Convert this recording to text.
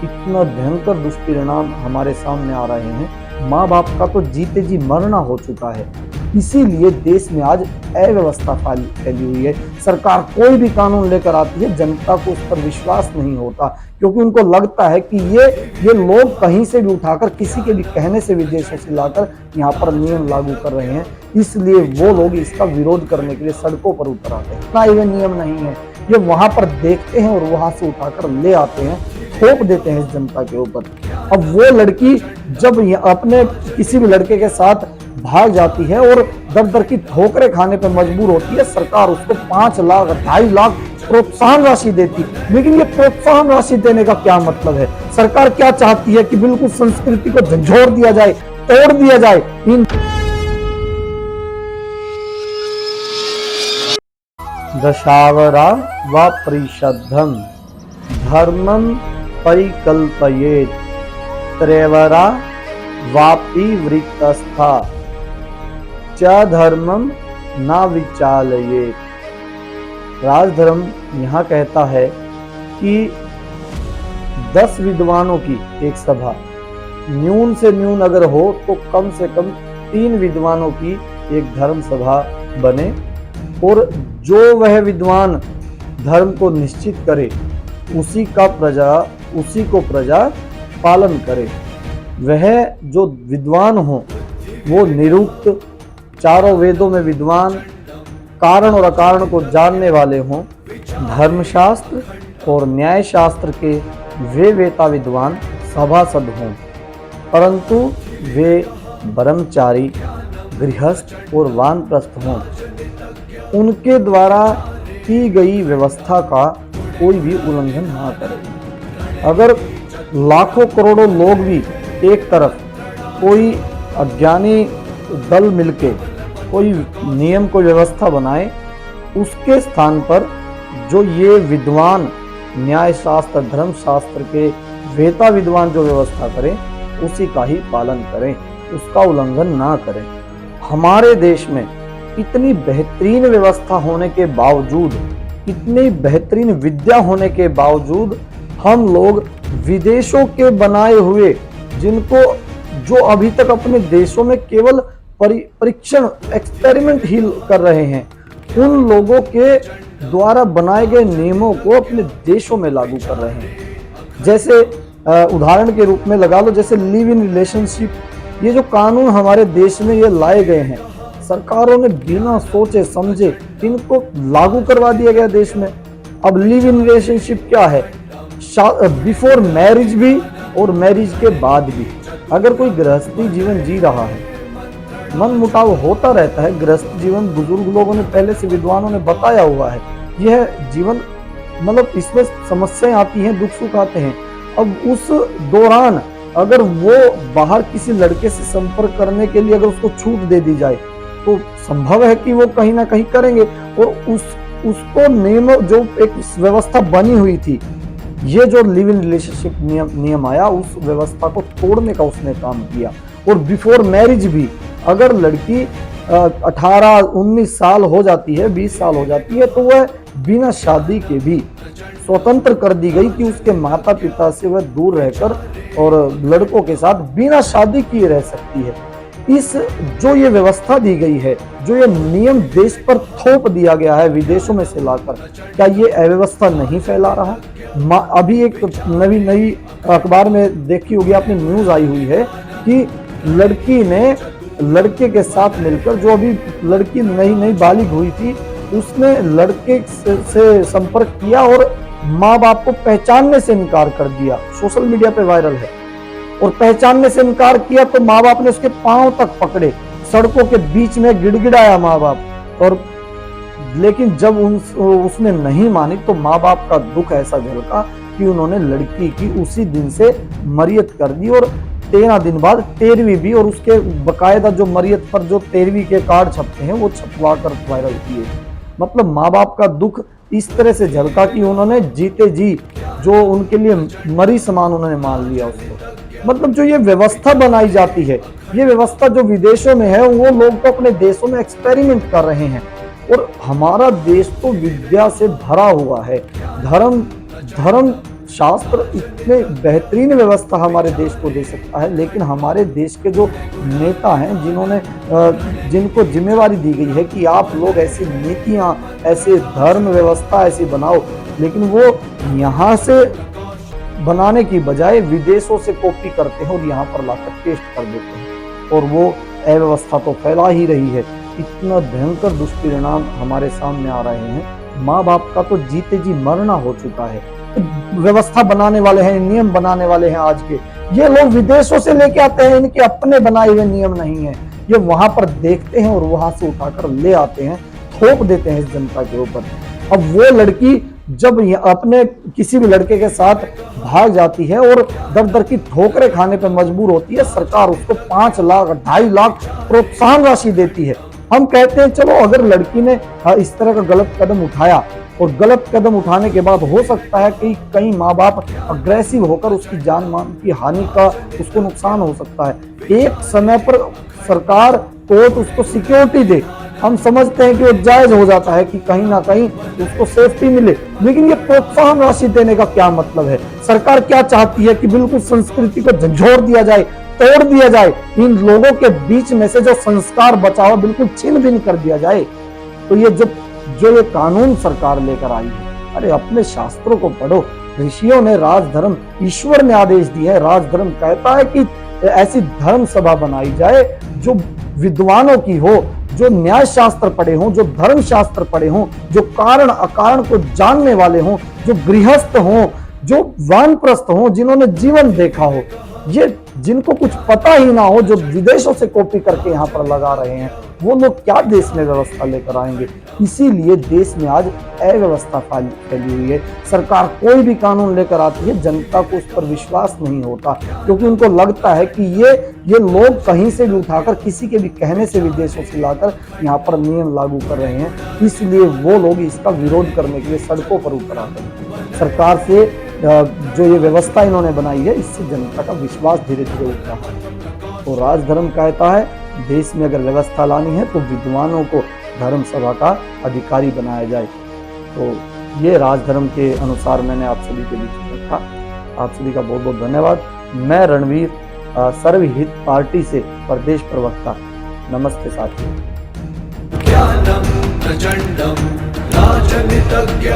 इतना भयंकर दुष्परिणाम हमारे सामने आ रहे हैं। माँ बाप का तो जीते जी मरना हो चुका है। इसीलिए देश में आज अव्यवस्था फैली हुई है। सरकार कोई भी कानून लेकर आती है, जनता को उस पर विश्वास नहीं होता, क्योंकि उनको लगता है कि ये लोग कहीं से भी उठाकर, किसी के भी कहने से, विदेशों से लाकर यहाँ पर नियम लागू कर रहे हैं। इसलिए वो लोग इसका विरोध करने के लिए सड़कों पर उतर आते हैं। इतना ये नियम नहीं है, ये वहां पर देखते हैं और वहां से उठाकर ले आते हैं, थोप देते हैं इस जनता के ऊपर। अब वो लड़की जब अपने किसी भी लड़के के साथ भाग जाती है और दर दर की ठोकरें खाने पर मजबूर होती है, सरकार उसको 5 लाख 2.5 लाख प्रोत्साहन राशि देती। लेकिन ये प्रोत्साहन राशि देने का क्या मतलब है? सरकार क्या चाहती है कि बिल्कुल संस्कृति को झंझोर दिया जाए, तोड़ दिया जाए। इन दशावरा व परिषद्धम धर्मम परिकल्पयेत त्रेवरा वापि वृत्तस्था च धर्मम न विचालयेत। राजधर्म यहाँ कहता है कि 10 विद्वानों की एक सभा, न्यून से न्यून अगर हो तो कम से कम 3 विद्वानों की एक धर्म सभा बने, और जो वह विद्वान धर्म को निश्चित करे उसी को प्रजा पालन करे। वह जो विद्वान हो वो निरुक्त, चारों वेदों में विद्वान, कारण और अकारण को जानने वाले हों, धर्मशास्त्र और न्याय शास्त्र के वे वेता विद्वान सभासद हों, परंतु वे ब्रह्मचारी, गृहस्थ और वानप्रस्थ हों। उनके द्वारा की गई व्यवस्था का कोई भी उल्लंघन ना करे। अगर लाखों करोड़ों लोग भी एक तरफ, कोई अज्ञानी दल मिलके कोई नियम को व्यवस्था बनाए, उसके स्थान पर जो ये विद्वान न्याय शास्त्र, धर्म शास्त्र के वेता विद्वान जो व्यवस्था करें उसी का ही पालन करें, उसका उल्लंघन ना करें। हमारे देश में इतनी बेहतरीन व्यवस्था होने के बावजूद, इतनी बेहतरीन विद्या होने के बावजूद, हम लोग विदेशों के बनाए हुए, जिनको जो अभी तक अपने देशों में केवल परीक्षण, एक्सपेरिमेंट ही कर रहे हैं, उन लोगों के द्वारा बनाए गए नियमों को अपने देशों में लागू कर रहे हैं। जैसे उदाहरण के रूप में लगा लो, जैसे लिव इन रिलेशनशिप, ये जो कानून हमारे देश में ये लाए गए हैं, सरकारों ने बिना सोचे समझे इनको लागू करवा दिया गया देश में। अब लिव इन रिलेशनशिप क्या है? बिफोर मैरिज भी और मैरिज के बाद भी अगर कोई गृहस्थी जीवन जी रहा है, मन मुटाव होता रहता है। गृहस्थ जीवन बुजुर्ग लोगों ने पहले से, विद्वानों ने बताया हुआ है, यह जीवन मतलब इसमें समस्याएं आती हैं, दुख सुख आते हैं। अब उस दौरान अगर वो बाहर किसी लड़के से संपर्क करने के लिए अगर उसको छूट दे दी जाए तो संभव है कि वो कहीं ना कहीं करेंगे, और उसको नियम, जो एक व्यवस्था बनी हुई थी, ये जो लिव इन रिलेशनशिप नियम आया, उस व्यवस्था को तोड़ने का उसने काम किया। और बिफोर मैरिज भी अगर लड़की 18-19 साल हो जाती है, 20 साल हो जाती है, तो वह बिना शादी के भी स्वतंत्र कर दी गई कि उसके माता पिता से वह दूर रहकर और लड़कों के साथ बिना शादी किए रह सकती है। इस जो ये व्यवस्था दी गई है, जो ये नियम देश पर थोप दिया गया है विदेशों में से लाकर, क्या ये अव्यवस्था नहीं फैला रहा? अभी एक नई अखबार में देखी होगी आपने, न्यूज आई हुई है कि लड़की ने लड़के के साथ मिलकर, जो अभी लड़की नई बालिग हुई थी, उसने लड़के से संपर्क किया और माँ बाप को पहचानने से इनकार कर दिया। सोशल मीडिया पे वायरल है। और पहचानने से इनकार किया तो माँ बाप ने उसके पांव तक पकड़े, सड़कों के बीच में गिड़गिड़ाया माँ बाप। और लेकिन जब उसने नहीं मानी तो माँ बाप का दुख ऐसा झलका कि उन्होंने लड़की की उसी दिन से मरियत कर दी, और 13 दिन बाद 13वीं भी, और उसके बकायदा जो मरियत पर जो 13वीं के कार्ड छपते हैं वो छपवा कर वायरल किए। मतलब माँ बाप का दुख इस तरह से झलका कि उन्होंने जीते जी जो उनके लिए मरी समान उन्होंने मान लिया उसको। मतलब जो ये व्यवस्था बनाई जाती है, ये व्यवस्था जो विदेशों में है, वो लोग तो अपने देशों में एक्सपेरिमेंट कर रहे हैं। और हमारा देश तो विद्या से भरा हुआ है, धर्म शास्त्र इतने बेहतरीन व्यवस्था हमारे देश को दे सकता है, लेकिन हमारे देश के जो नेता हैं, जिनको जिम्मेवारी दी गई है कि आप लोग ऐसी नीतियां, ऐसे धर्म व्यवस्था ऐसी बनाओ, लेकिन वो यहाँ से बनाने की बजाय विदेशों से कॉपी करते हैं और यहाँ पर लाकर पेस्ट कर देते हैं, और वो अव्यवस्था तो फैला ही रही है। इतना भयंकर दुष्परिणाम हमारे सामने आ रहे हैं। माँ बाप का तो जीते जी मरना हो चुका है। व्यवस्था बनाने वाले हैं, नियम बनाने वाले हैं आज के, ये लोग विदेशों से लेके आते हैं, इनके अपने बनाए हुए नियम नहीं है। ये वहां पर देखते हैं और वहां से उठाकर ले आते हैं, थोप देते हैं इस जनता के ऊपर। अब वो लड़की जब अपने किसी भी लड़के के साथ भाग जाती है और दर दर की ठोकरें खाने पर मजबूर होती है, सरकार उसको 5 लाख 2.5 लाख प्रोत्साहन राशि देती है। हम कहते हैं चलो, अगर लड़की ने इस तरह का गलत कदम उठाया, और गलत कदम उठाने के बाद हो सकता है कि कई माँ बाप अग्रेसिव होकर उसकी जान मान की हानि का उसको नुकसान हो सकता है। एक समय पर सरकार, कोर्ट उसको सिक्योरिटी दे, हम समझते हैं कि वो जायज हो जाता है कि कहीं ना कहीं उसको सेफ्टी मिले, लेकिन ये प्रोत्साहन राशि देने का क्या मतलब है? सरकार क्या चाहती है कि बिल्कुल संस्कृति को झंझोर दिया जाए, तोड़ दिया जाए, इन लोगों के बीच में से जो संस्कार बचा हुआ बिल्कुल छिन्न भिन्न कर दिया जाए। तो ये जो ये कानून सरकार लेकर आई है, अरे अपने शास्त्रों को पढ़ो। ऋषियों ने राजधर्म, ईश्वर ने आदेश दिया है, राजधर्म कहता है कि ऐसी धर्म सभा बनाई जाए जो विद्वानों की हो, जो न्याय शास्त्र पढ़े हों, जो धर्म शास्त्र पढ़े हों, जो कारण अकारण को जानने वाले हों, जो गृहस्थ हों, जो वानप्रस्थ हों, जिन्होंने जीवन देखा हो। ये जिनको कुछ पता ही ना हो, जो विदेशों से कॉपी करके यहाँ पर लगा रहे हैं, वो लोग क्या देश में व्यवस्था लेकर आएंगे? इसीलिए देश में आज अव्यवस्था फैली हुई है। सरकार कोई भी कानून लेकर आती है, जनता को उस पर विश्वास नहीं होता, क्योंकि उनको लगता है कि ये लोग कहीं से भी उठाकर, किसी के भी कहने से विदेशों से लाकर यहाँ पर नियम लागू कर रहे हैं। इसलिए वो लोग इसका विरोध करने के लिए सड़कों पर उतर आते हैं। सरकार से जो ये व्यवस्था इन्होंने बनाई है, इससे जनता का विश्वास धीरे धीरे उठ रहा है। तो राजधर्म कहता है देश में अगर व्यवस्था लानी है तो विद्वानों को धर्म सभा का अधिकारी बनाया जाए। तो ये राजधर्म के अनुसार मैंने आप सभी के बीच रखा। आप सभी का बहुत बहुत धन्यवाद। मैं रणवीर, सर्वहित पार्टी से प्रदेश प्रवक्ता। नमस्ते साथियों। ज्ञानम प्रचंडम राजनीतज्ञ